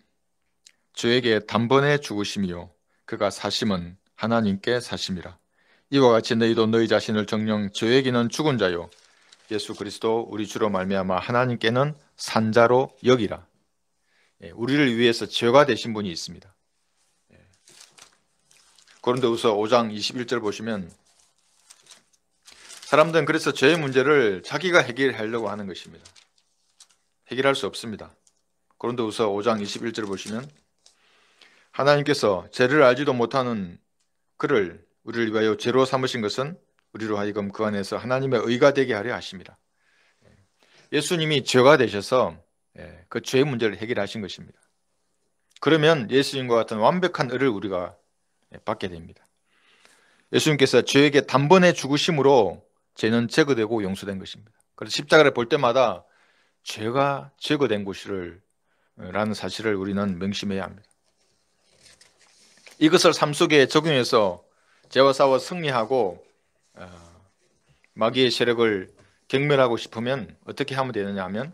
죄에게 단번에 죽으심이요 그가 사심은 하나님께 사심이라. 이와 같이 너희도 너희 자신을 정녕 죄에게는 죽은 자요 예수 그리스도 우리 주로 말미암아 하나님께는 산 자로 여기라. 우리를 위해서 죄가 되신 분이 있습니다. 고린도후서 5장 21절 보시면 사람들은 그래서 죄의 문제를 자기가 해결하려고 하는 것입니다. 해결할 수 없습니다. 고린도후서 5장 21절 보시면 하나님께서 죄를 알지도 못하는 그를 우리를 위하여 죄로 삼으신 것은 우리로 하여금 그 안에서 하나님의 의가 되게 하려 하십니다. 예수님이 죄가 되셔서 그 죄의 문제를 해결하신 것입니다. 그러면 예수님과 같은 완벽한 의를 우리가 받게 됩니다. 예수님께서 죄에게 단번에 죽으심으로 죄는 제거되고 용서된 것입니다. 그래서 십자가를 볼 때마다 죄가 제거된 곳이를 라는 사실을 우리는 명심해야 합니다. 이것을 삶 속에 적용해서 죄와 싸워 승리하고 마귀의 세력을 경멸하고 싶으면 어떻게 하면 되느냐 하면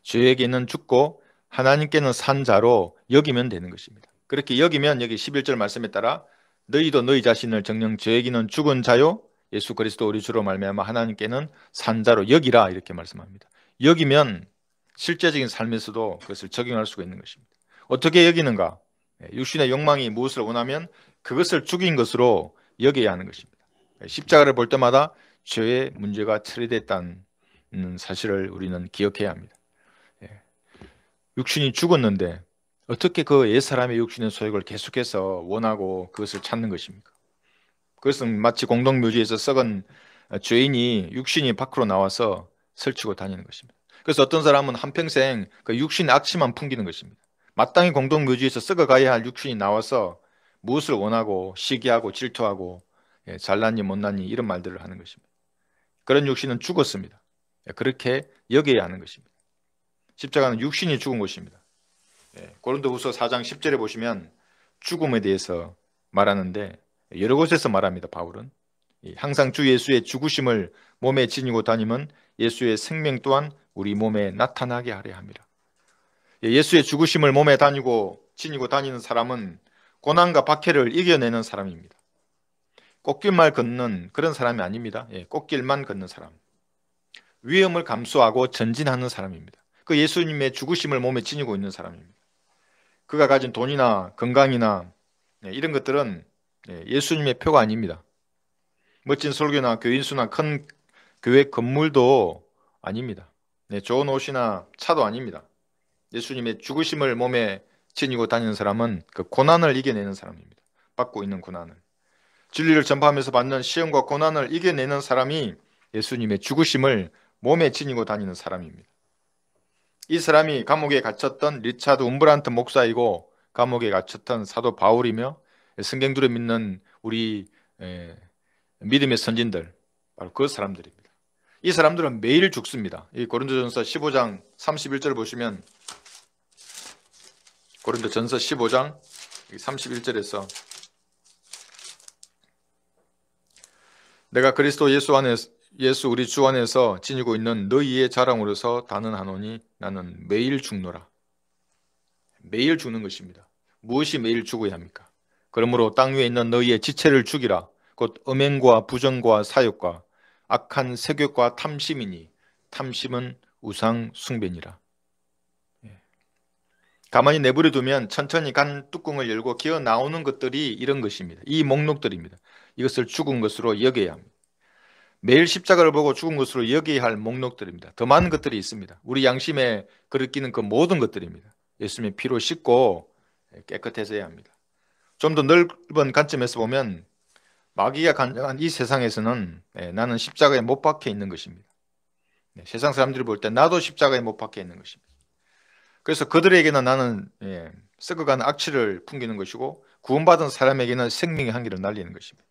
죄에게는 죽고 하나님께는 산 자로 여기면 되는 것입니다. 그렇게 여기면 여기 11절 말씀에 따라 너희도 너희 자신을 정녕 죄에게는 죽은 자요 예수 그리스도 우리 주로 말미암아 하나님께는 산 자로 여기라 이렇게 말씀합니다. 여기면 실제적인 삶에서도 그것을 적용할 수가 있는 것입니다. 어떻게 여기는가? 육신의 욕망이 무엇을 원하면 그것을 죽인 것으로 여겨야 하는 것입니다. 십자가를 볼 때마다 죄의 문제가 처리됐다는 사실을 우리는 기억해야 합니다. 육신이 죽었는데 어떻게 그 옛사람의 육신의 소욕을 계속해서 원하고 그것을 찾는 것입니까? 그것은 마치 공동묘지에서 썩은 죄인이 육신이 밖으로 나와서 설치고 다니는 것입니다. 그래서 어떤 사람은 한평생 그 육신의 악취만 풍기는 것입니다. 마땅히 공동묘지에서 썩어가야 할 육신이 나와서 무엇을 원하고 시기하고 질투하고 잘났니 못났니 이런 말들을 하는 것입니다. 그런 육신은 죽었습니다. 그렇게 여겨야 하는 것입니다. 십자가는 육신이 죽은 것입니다. 고린도후서 4장 10절에 보시면 죽음에 대해서 말하는데 여러 곳에서 말합니다. 바울은 항상 주 예수의 죽으심을 몸에 지니고 다니면 예수의 생명 또한 우리 몸에 나타나게 하려 합니다. 예수의 죽으심을 몸에 지니고 다니는 사람은 고난과 박해를 이겨내는 사람입니다. 꽃길만 걷는 그런 사람이 아닙니다. 꽃길만 걷는 사람. 위험을 감수하고 전진하는 사람입니다. 그 예수님의 죽으심을 몸에 지니고 있는 사람입니다. 그가 가진 돈이나 건강이나 이런 것들은 예수님의 표가 아닙니다. 멋진 설교나 교인수나 큰 교회 건물도 아닙니다. 좋은 옷이나 차도 아닙니다. 예수님의 죽으심을 몸에 지니고 다니는 사람은 그 고난을 이겨내는 사람입니다. 받고 있는 고난을. 진리를 전파하면서 받는 시험과 고난을 이겨내는 사람이 예수님의 죽으심을 몸에 지니고 다니는 사람입니다. 이 사람이 감옥에 갇혔던 리차드 움브란트 목사이고 감옥에 갇혔던 사도 바울이며 성경들을 믿는 우리 믿음의 선진들, 바로 그 사람들입니다. 이 사람들은 매일 죽습니다. 이 고린도전서 15장 31절 보시면 고린도전서 15장 31절에서 내가 그리스도 예수 우리 주 안에서 지니고 있는 너희의 자랑으로서 단언하노니 나는 매일 죽노라. 매일 죽는 것입니다. 무엇이 매일 죽어야 합니까? 그러므로 땅 위에 있는 너희의 지체를 죽이라. 곧 음행과 부정과 사욕과 악한 세욕과 탐심이니 탐심은 우상 숭배니라. 가만히 내버려 두면 천천히 간 뚜껑을 열고 기어 나오는 것들이 이런 것입니다. 이 목록들입니다. 이것을 죽은 것으로 여겨야 합니다. 매일 십자가를 보고 죽은 것으로 여겨야 할 목록들입니다. 더 많은 것들이 있습니다. 우리 양심에 그르끼는 그 모든 것들입니다. 예수님의 피로 씻고 깨끗해져야 합니다. 좀 더 넓은 관점에서 보면 마귀가 간증한 이 세상에서는 나는 십자가에 못 박혀 있는 것입니다. 세상 사람들이 볼 때 나도 십자가에 못 박혀 있는 것입니다. 그래서 그들에게는 나는 썩어가는 악취를 풍기는 것이고 구원받은 사람에게는 생명의 향기를 날리는 것입니다.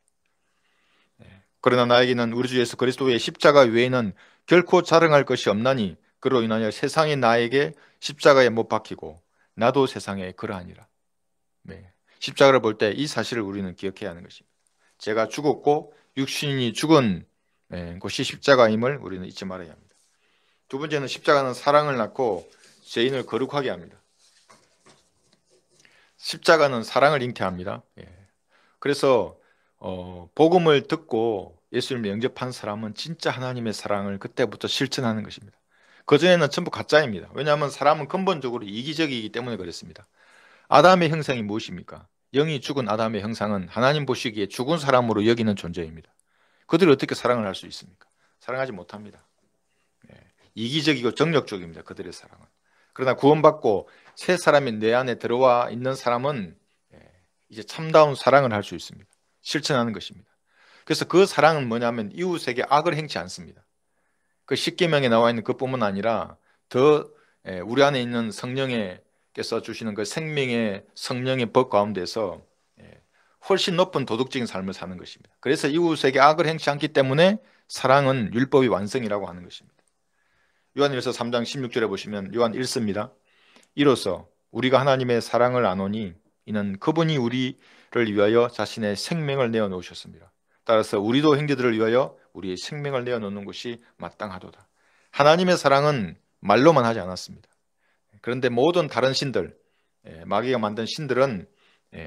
그러나 나에게는 우리 주 예수 그리스도의 십자가 외에는 결코 자랑할 것이 없나니 그로 인하여 세상이 나에게 십자가에 못 박히고 나도 세상에 그러하니라. 십자가를 볼 때 이 사실을 우리는 기억해야 하는 것입니다. 제가 죽었고 육신이 죽은 곳이 십자가임을 우리는 잊지 말아야 합니다. 두 번째는 십자가는 사랑을 낳고 죄인을 거룩하게 합니다. 십자가는 사랑을 잉태합니다. 그래서 복음을 듣고 예수님을 영접한 사람은 진짜 하나님의 사랑을 그때부터 실천하는 것입니다. 그전에는 전부 가짜입니다. 왜냐하면 사람은 근본적으로 이기적이기 때문에 그렇습니다. 아담의 형상이 무엇입니까? 영이 죽은 아담의 형상은 하나님 보시기에 죽은 사람으로 여기는 존재입니다. 그들이 어떻게 사랑을 할 수 있습니까? 사랑하지 못합니다. 이기적이고 정력적입니다. 그들의 사랑은. 그러나 구원받고 새 사람이 내 안에 들어와 있는 사람은 이제 참다운 사랑을 할 수 있습니다. 실천하는 것입니다. 그래서 그 사랑은 뭐냐면 이웃에게 악을 행치 않습니다. 그 십계명에 나와 있는 그뿐만 아니라 더 우리 안에 있는 성령께서 주시는 그 생명의 성령의 법 가운데서 훨씬 높은 도덕적인 삶을 사는 것입니다. 그래서 이웃에게 악을 행치 않기 때문에 사랑은 율법의 완성이라고 하는 것입니다. 요한일서 3장 16절에 보시면 요한 1서입니다. 이로써 우리가 하나님의 사랑을 아노니 이는 그분이 우리를 위하여 자신의 생명을 내어놓으셨습니다. 따라서 우리도 형제들을 위하여 우리의 생명을 내어놓는 것이 마땅하도다. 하나님의 사랑은 말로만 하지 않았습니다. 그런데 모든 다른 신들, 마귀가 만든 신들은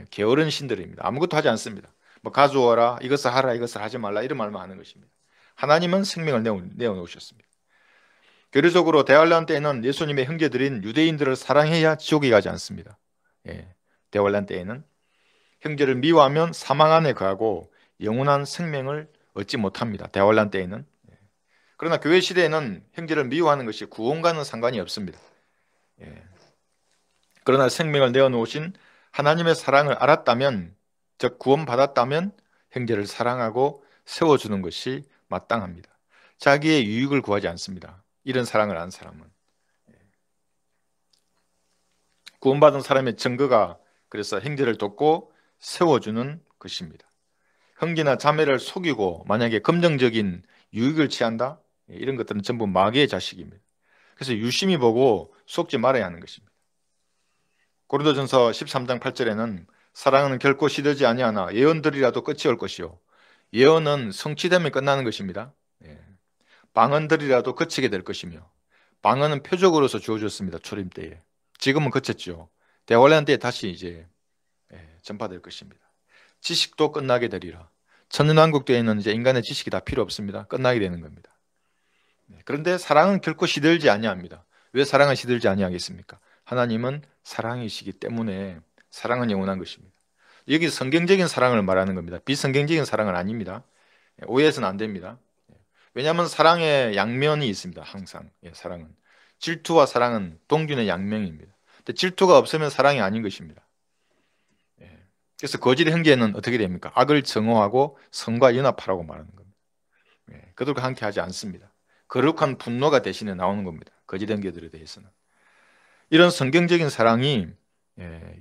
게으른 신들입니다. 아무것도 하지 않습니다. 뭐 가져와라, 이것을 하라, 이것을 하지 말라 이런 말만 하는 것입니다. 하나님은 생명을 내어놓으셨습니다. 교리적으로 대환란 때에는 예수님의 형제들인 유대인들을 사랑해야 지옥에 가지 않습니다. 대환란 때에는 형제를 미워하면 사망 안에 거하고 영원한 생명을 얻지 못합니다. 대환란 때에는. 그러나 교회 시대에는 형제를 미워하는 것이 구원과는 상관이 없습니다. 그러나 생명을 내어놓으신 하나님의 사랑을 알았다면, 즉 구원받았다면 형제를 사랑하고 세워주는 것이 마땅합니다. 자기의 유익을 구하지 않습니다. 이런 사랑을 아는 사람은. 구원받은 사람의 증거가 그래서 형제를 돕고 세워주는 것입니다. 형제나 자매를 속이고 만약에 긍정적인 유익을 취한다? 이런 것들은 전부 마귀의 자식입니다. 그래서 유심히 보고 속지 말아야 하는 것입니다. 고린도전서 13장 8절에는 사랑은 결코 시들지 아니하나 예언들이라도 끝이 올 것이요. 예언은 성취되면 끝나는 것입니다. 방언들이라도 그치게 될 것이며, 방언은 표적으로서 주어졌습니다. 초림 때에. 지금은 그쳤죠. 대환란 때에 다시 이제 전파될 것입니다. 지식도 끝나게 되리라. 천년왕국 때에는 이제 인간의 지식이 다 필요 없습니다. 끝나게 되는 겁니다. 그런데 사랑은 결코 시들지 아니합니다. 왜 사랑은 시들지 아니하겠습니까? 하나님은 사랑이시기 때문에 사랑은 영원한 것입니다. 여기 성경적인 사랑을 말하는 겁니다. 비성경적인 사랑은 아닙니다. 오해해서는 안 됩니다. 왜냐하면 사랑의 양면이 있습니다. 항상 사랑은 질투와 사랑은 동균의 양면입니다. 근데 질투가 없으면 사랑이 아닌 것입니다. 그래서 거짓 형제는 어떻게 됩니까? 악을 정오하고 성과 연합하라고 말하는 겁니다. 그들과 함께 하지 않습니다. 거룩한 분노가 대신에 나오는 겁니다. 거짓 형제들에 대해서는. 이런 성경적인 사랑이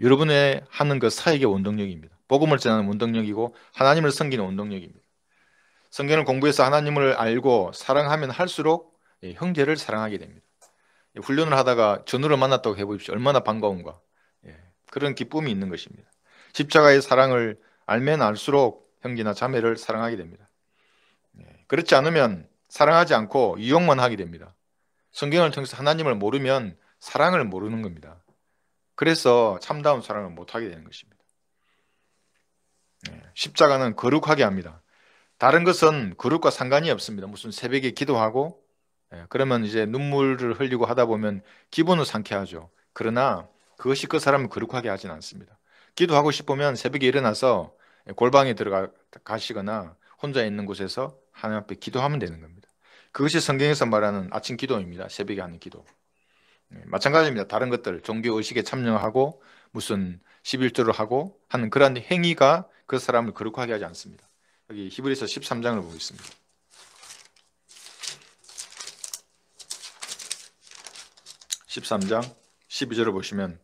여러분의 하는 그 사역의 원동력입니다. 복음을 전하는 원동력이고 하나님을 섬기는 원동력입니다. 성경을 공부해서 하나님을 알고 사랑하면 할수록 형제를 사랑하게 됩니다. 훈련을 하다가 전우를 만났다고 해보십시오. 얼마나 반가운가. 그런 기쁨이 있는 것입니다. 십자가의 사랑을 알면 알수록 형제나 자매를 사랑하게 됩니다. 그렇지 않으면 사랑하지 않고 이용만 하게 됩니다. 성경을 통해서 하나님을 모르면 사랑을 모르는 겁니다. 그래서 참다운 사랑을 못하게 되는 것입니다. 십자가는 거룩하게 합니다. 다른 것은 거룩과 상관이 없습니다. 무슨 새벽에 기도하고 그러면 이제 눈물을 흘리고 하다 보면 기분은 상쾌하죠. 그러나 그것이 그 사람을 거룩하게 하진 않습니다. 기도하고 싶으면 새벽에 일어나서 골방에 들어가시거나 혼자 있는 곳에서 하나님 앞에 기도하면 되는 겁니다. 그것이 성경에서 말하는 아침 기도입니다. 새벽에 하는 기도. 마찬가지입니다. 다른 것들, 종교의식에 참여하고 무슨 11조를 하고 하는 그러한 행위가 그 사람을 거룩하게 하지 않습니다. 여기 히브리서 13장을 보겠습니다. 13장 12절을 보시면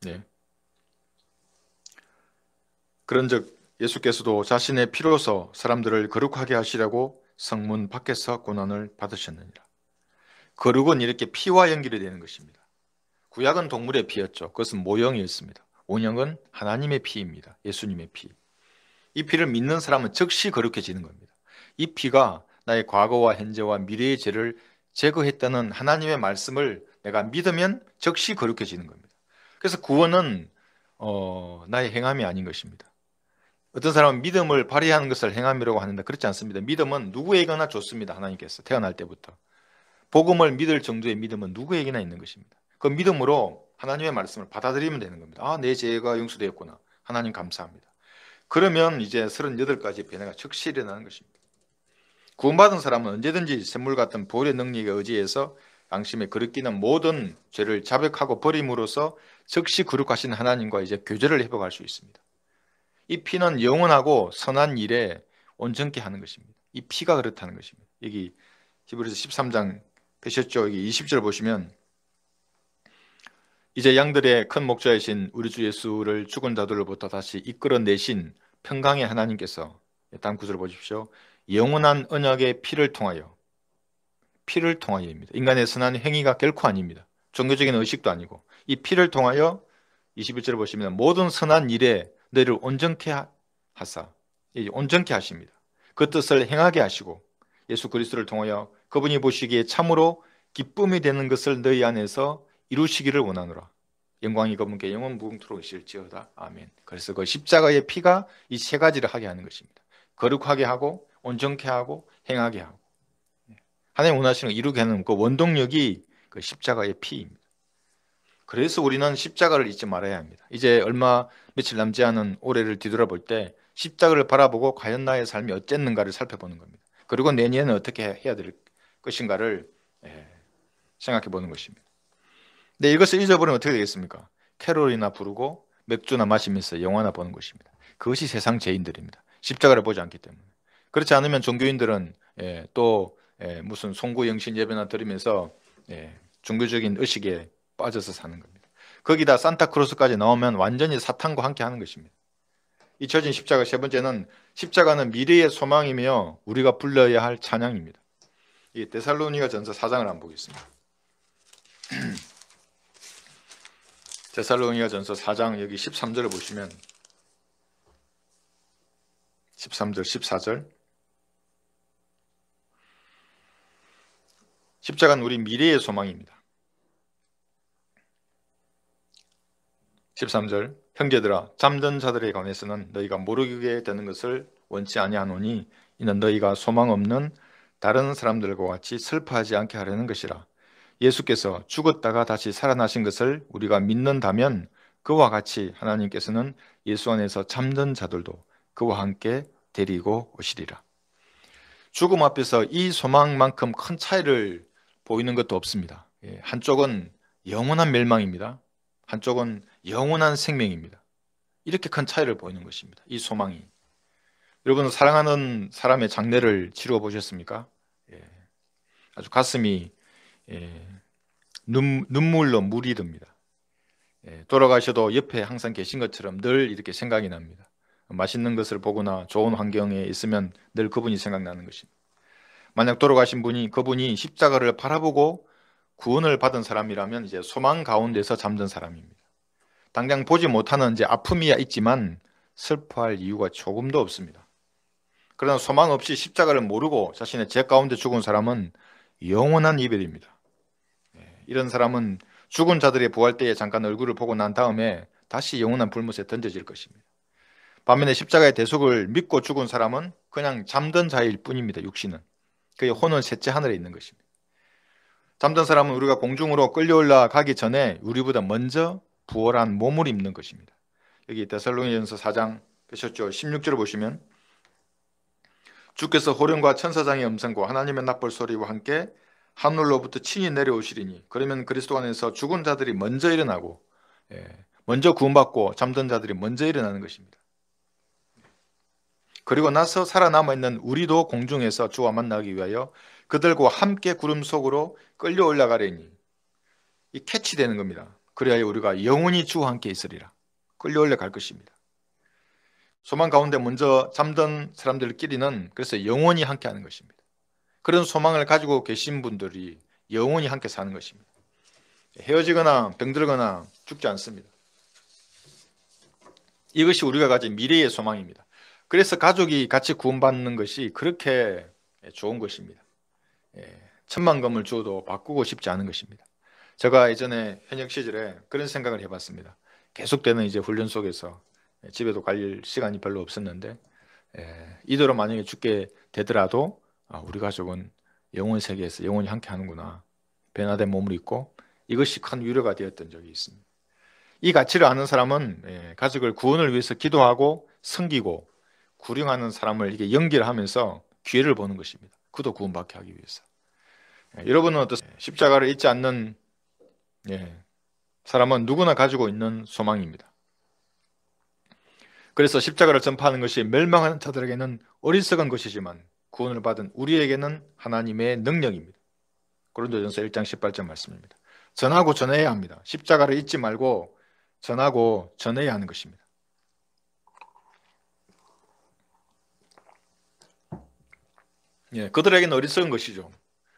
네. 그런즉 예수께서도 자신의 피로서 사람들을 거룩하게 하시려고 성문 밖에서 고난을 받으셨느니라. 거룩은 이렇게 피와 연결이 되는 것입니다. 구약은 동물의 피였죠. 그것은 모형이었습니다. 온영은 하나님의 피입니다. 예수님의 피. 이 피를 믿는 사람은 즉시 거룩해지는 겁니다. 이 피가 나의 과거와 현재와 미래의 죄를 제거했다는 하나님의 말씀을 내가 믿으면 즉시 거룩해지는 겁니다. 그래서 구원은 나의 행함이 아닌 것입니다. 어떤 사람은 믿음을 발휘하는 것을 행함이라고 하는데 그렇지 않습니다. 믿음은 누구에게나 좋습니다. 하나님께서 태어날 때부터. 복음을 믿을 정도의 믿음은 누구에게나 있는 것입니다. 그 믿음으로 하나님의 말씀을 받아들이면 되는 겁니다. 아, 내 죄가 용서되었구나. 하나님 감사합니다. 그러면 이제 38가지 변화가 즉시 일어나는 것입니다. 구원받은 사람은 언제든지 샘물 같은 보혈의 능력에 의지해서 양심에 거룩기는 모든 죄를 자백하고 버림으로써 즉시 거룩하신 하나님과 이제 교제를 회복할 수 있습니다. 이 피는 영원하고 선한 일에 온전케 하는 것입니다. 이 피가 그렇다는 것입니다. 여기 히브리서 13장 보셨죠? 여기 20절 보시면 이제 양들의 큰 목자이신 우리 주 예수를 죽은 자들로부터 다시 이끌어내신 평강의 하나님께서 다음 구절을 보십시오. 영원한 언약의 피를 통하여입니다. 인간의 선한 행위가 결코 아닙니다. 종교적인 의식도 아니고 이 피를 통하여 21절을 보시면 모든 선한 일에 너희를 온전케 하사 온전케 하십니다. 그 뜻을 행하게 하시고 예수 그리스도를 통하여 그분이 보시기에 참으로 기쁨이 되는 것을 너희 안에서 이루시기를 원하노라. 영광이 그분께 영원 무궁토록 있을지어다. 아멘. 그래서 그 십자가의 피가 이 세 가지를 하게 하는 것입니다. 거룩하게 하고 온전케 하고 행하게 하고 하나님 원하시는 걸 이루게 하는 그 원동력이 그 십자가의 피입니다. 그래서 우리는 십자가를 잊지 말아야 합니다. 이제 며칠 남지 않은 올해를 뒤돌아볼 때 십자가를 바라보고 과연 나의 삶이 어땠는가를 살펴보는 겁니다. 그리고 내년에는 어떻게 해야 될 것인가를 생각해 보는 것입니다. 근데 이것을 잊어버리면 어떻게 되겠습니까? 캐롤이나 부르고 맥주나 마시면서 영화나 보는 것입니다. 그것이 세상 죄인들입니다. 십자가를 보지 않기 때문에. 그렇지 않으면 종교인들은 또 무슨 송구영신 예배나 드리면서 종교적인 의식에 빠져서 사는 겁니다. 거기다 산타크로스까지 나오면 완전히 사탄과 함께 하는 것입니다. 잊혀진 십자가 세 번째는 십자가는 미래의 소망이며 우리가 불러야 할 찬양입니다. 이 데살로니가 전서 4장을 한번 보겠습니다. 데살로니가 전서 4장 여기 13절을 보시면 13절 14절 십자가는 우리 미래의 소망입니다. 13절 형제들아 잠든 자들에 관해서는 너희가 모르게 되는 것을 원치 아니하노니 이는 너희가 소망 없는 다른 사람들과 같이 슬퍼하지 않게 하려는 것이라. 예수께서 죽었다가 다시 살아나신 것을 우리가 믿는다면 그와 같이 하나님께서는 예수 안에서 잠든 자들도 그와 함께 데리고 오시리라. 죽음 앞에서 이 소망만큼 큰 차이를 보이는 것도 없습니다. 한쪽은 영원한 멸망입니다. 한쪽은 영원한 생명입니다. 이렇게 큰 차이를 보이는 것입니다. 이 소망이. 여러분 사랑하는 사람의 장례를 치루어 보셨습니까? 아주 가슴이 눈물로 물이 듭니다. 돌아가셔도 옆에 항상 계신 것처럼 늘 이렇게 생각이 납니다. 맛있는 것을 보거나 좋은 환경에 있으면 늘 그분이 생각나는 것입니다. 만약 돌아가신 분이 그분이 십자가를 바라보고 구원을 받은 사람이라면 이제 소망 가운데서 잠든 사람입니다. 당장 보지 못하는 이제 아픔이야 있지만 슬퍼할 이유가 조금도 없습니다. 그러나 소망 없이 십자가를 모르고 자신의 죄 가운데 죽은 사람은 영원한 이별입니다. 이런 사람은 죽은 자들의 부활 때에 잠깐 얼굴을 보고 난 다음에 다시 영원한 불못에 던져질 것입니다. 반면에 십자가의 대속을 믿고 죽은 사람은 그냥 잠든 자일 뿐입니다. 육신은. 그의 혼은 셋째 하늘에 있는 것입니다. 잠든 사람은 우리가 공중으로 끌려 올라가기 전에 우리보다 먼저 부활한 몸을 입는 것입니다. 여기 데살로니가전서 4장 보셨죠? 16절을 보시면 주께서 호령과 천사장의 음성과 하나님의 납볼 소리와 함께 하늘로부터 친히 내려오시리니 그러면 그리스도 안에서 죽은 자들이 먼저 일어나고 먼저 구원받고 잠든 자들이 먼저 일어나는 것입니다. 그리고 나서 살아남아 있는 우리도 공중에서 주와 만나기 위하여 그들과 함께 구름 속으로 끌려 올라가려니 이 캐치되는 겁니다. 그래야 우리가 영원히 주와 함께 있으리라. 끌려 올라갈 것입니다. 소망 가운데 먼저 잠든 사람들끼리는 그래서 영원히 함께 하는 것입니다. 그런 소망을 가지고 계신 분들이 영원히 함께 사는 것입니다. 헤어지거나 병들거나 죽지 않습니다. 이것이 우리가 가진 미래의 소망입니다. 그래서 가족이 같이 구원받는 것이 그렇게 좋은 것입니다. 천만금을 주어도 바꾸고 싶지 않은 것입니다. 제가 예전에 현역 시절에 그런 생각을 해봤습니다. 계속되는 이제 훈련 속에서 집에도 갈 시간이 별로 없었는데 이대로 만약에 죽게 되더라도 우리 가족은 영원 세계에서 영원히 함께 하는구나. 변화된 몸을 입고 이것이 큰 위로가 되었던 적이 있습니다. 이 가치를 아는 사람은 가족을 구원을 위해서 기도하고 섬기고 구령하는 사람을 이렇게 연결하면서 기회를 보는 것입니다. 그도 구원받게 하기 위해서. 여러분은 어떠세요? 십자가를 잊지 않는 사람은 누구나 가지고 있는 소망입니다. 그래서 십자가를 전파하는 것이 멸망하는 자들에게는 어리석은 것이지만 구원을 받은 우리에게는 하나님의 능력입니다. 고린도전서 1장 18절 말씀입니다. 전하고 전해야 합니다. 십자가를 잊지 말고 전하고 전해야 하는 것입니다. 그들에게는 어리석은 것이죠.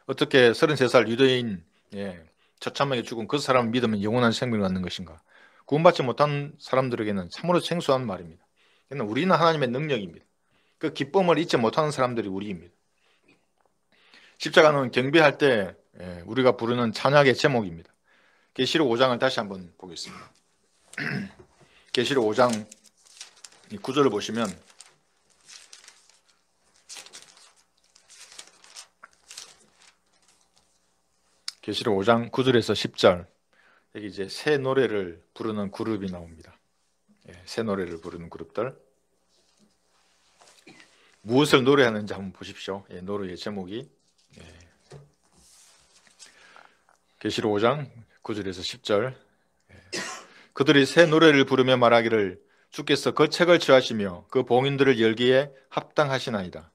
어떻게 33살 유대인 처참하게 죽은 그 사람을 믿으면 영원한 생명을 갖는 것인가? 구원받지 못한 사람들에게는 참으로 생소한 말입니다. 우리는 하나님의 능력입니다. 그 기쁨을 잊지 못하는 사람들이 우리입니다. 십자가는 경배할 때 우리가 부르는 찬양의 제목입니다. 계시록 5장을 다시 한번 보겠습니다. 계시록 5장 9절을 보시면 계시록 5장 9절에서 10절 여기 이제 새 노래를 부르는 그룹이 나옵니다. 새 노래를 부르는 그룹들 무엇을 노래하는지 한번 보십시오. 노래의 제목이 계시록 5장 9절에서 10절 그들이 새 노래를 부르며 말하기를 주께서 그 책을 취하시며 그 봉인들을 열기에 합당하시나이다.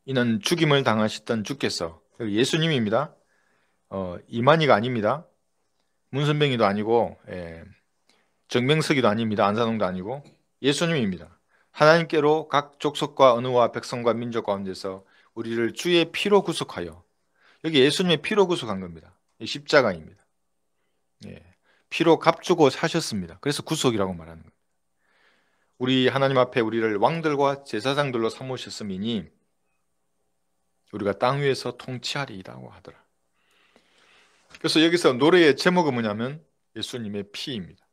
이는 죽임을 당하셨던 주께서 예수님입니다. 이만희가 아닙니다. 문선병이도 아니고 정명석이도 아닙니다. 안산홍도 아니고 예수님입니다. 하나님께로 각 족속과 언어와 백성과 민족 가운데서 우리를 주의 피로 구속하여 여기 예수님의 피로 구속한 겁니다. 십자가입니다. 피로 값주고 사셨습니다. 그래서 구속이라고 말하는 겁니다. 우리 하나님 앞에 우리를 왕들과 제사장들로 삼으셨음이니 우리가 땅 위에서 통치하리라고 하더라. 그래서 여기서 노래의 제목은 뭐냐면 예수님의 피입니다.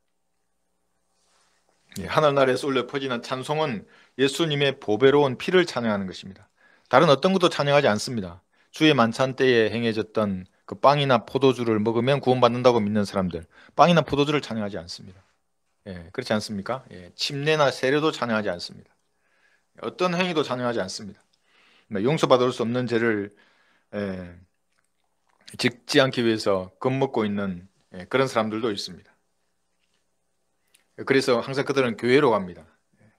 하늘나라에서 울려 퍼지는 찬송은 예수님의 보배로운 피를 찬양하는 것입니다. 다른 어떤 것도 찬양하지 않습니다. 주의 만찬 때에 행해졌던 그 빵이나 포도주를 먹으면 구원받는다고 믿는 사람들 빵이나 포도주를 찬양하지 않습니다. 그렇지 않습니까? 침례나 세례도 찬양하지 않습니다. 어떤 행위도 찬양하지 않습니다. 용서받을 수 없는 죄를 짓지 않기 위해서 겁먹고 있는 그런 사람들도 있습니다. 그래서 항상 그들은 교회로 갑니다.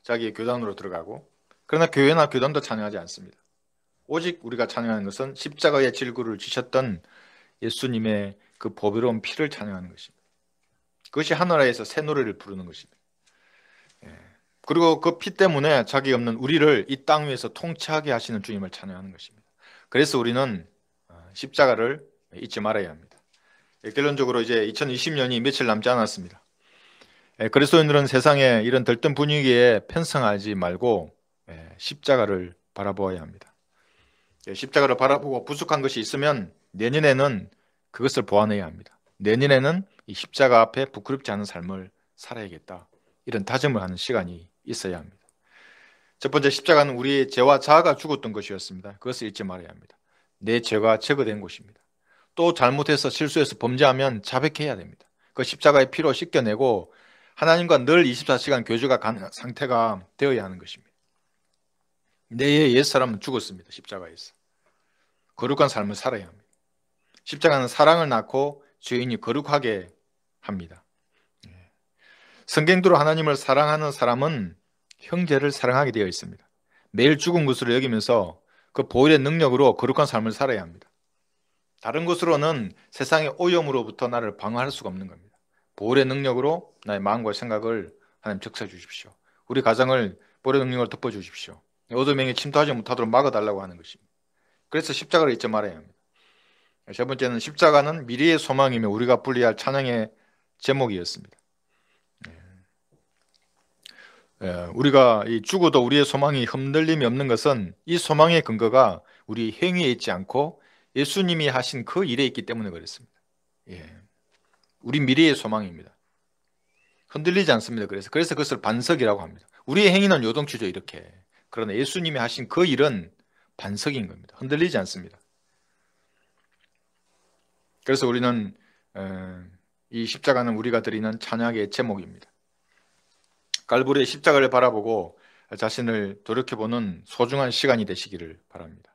자기의 교단으로 들어가고 그러나 교회나 교단도 찬양하지 않습니다. 오직 우리가 찬양하는 것은 십자가의 질구를 지셨던 예수님의 그 보배로운 피를 찬양하는 것입니다. 그것이 하늘나라에서 새 노래를 부르는 것입니다. 그리고 그 피 때문에 자기 없는 우리를 이 땅 위에서 통치하게 하시는 주님을 찬양하는 것입니다. 그래서 우리는 십자가를 잊지 말아야 합니다. 결론적으로 이제 2020년이 며칠 남지 않았습니다. 그리스도인들은 세상에 이런 들뜬 분위기에 편성하지 말고 십자가를 바라보아야 합니다. 십자가를 바라보고 부족한 것이 있으면 내년에는 그것을 보완해야 합니다. 내년에는 이 십자가 앞에 부끄럽지 않은 삶을 살아야겠다. 이런 다짐을 하는 시간이 있어야 합니다. 첫 번째 십자가는 우리의 죄와 자아가 죽었던 것이었습니다. 그것을 잊지 말아야 합니다. 내 죄가 제거된 것입니다. 또 잘못해서 실수해서 범죄하면 자백해야 됩니다. 그 십자가의 피로 씻겨내고 하나님과 늘 24시간 교제가 가능한 상태가 되어야 하는 것입니다. 내 옛사람은 죽었습니다. 십자가에서. 거룩한 삶을 살아야 합니다. 십자가는 사랑을 낳고 죄인이 거룩하게 합니다. 성경대로 하나님을 사랑하는 사람은 형제를 사랑하게 되어 있습니다. 매일 죽은 것으로 여기면서 그 보혈의 능력으로 거룩한 삶을 살아야 합니다. 다른 것으로는 세상의 오염으로부터 나를 방어할 수가 없는 겁니다. 보혈의 능력으로 나의 마음과 생각을 하나님 적셔 주십시오. 우리 가정을 보혈의 능력으로 덮어 주십시오. 어둠행에 침투하지 못하도록 막아달라고 하는 것입니다. 그래서 십자가를 잊지 말아야 합니다. 세 번째는 십자가는 미래의 소망이며 우리가 분리할 찬양의 제목이었습니다. 우리가 죽어도 우리의 소망이 흔들림이 없는 것은 이 소망의 근거가 우리 행위에 있지 않고 예수님이 하신 그 일에 있기 때문에 그렇습니다. 우리 미래의 소망입니다. 흔들리지 않습니다. 그래서 그것을 반석이라고 합니다. 우리의 행위는 요동치죠, 이렇게. 그러나 예수님이 하신 그 일은 반석인 겁니다. 흔들리지 않습니다. 그래서 우리는 이 십자가는 우리가 드리는 찬양의 제목입니다. 갈보리의 십자가를 바라보고 자신을 돌이켜보는 소중한 시간이 되시기를 바랍니다.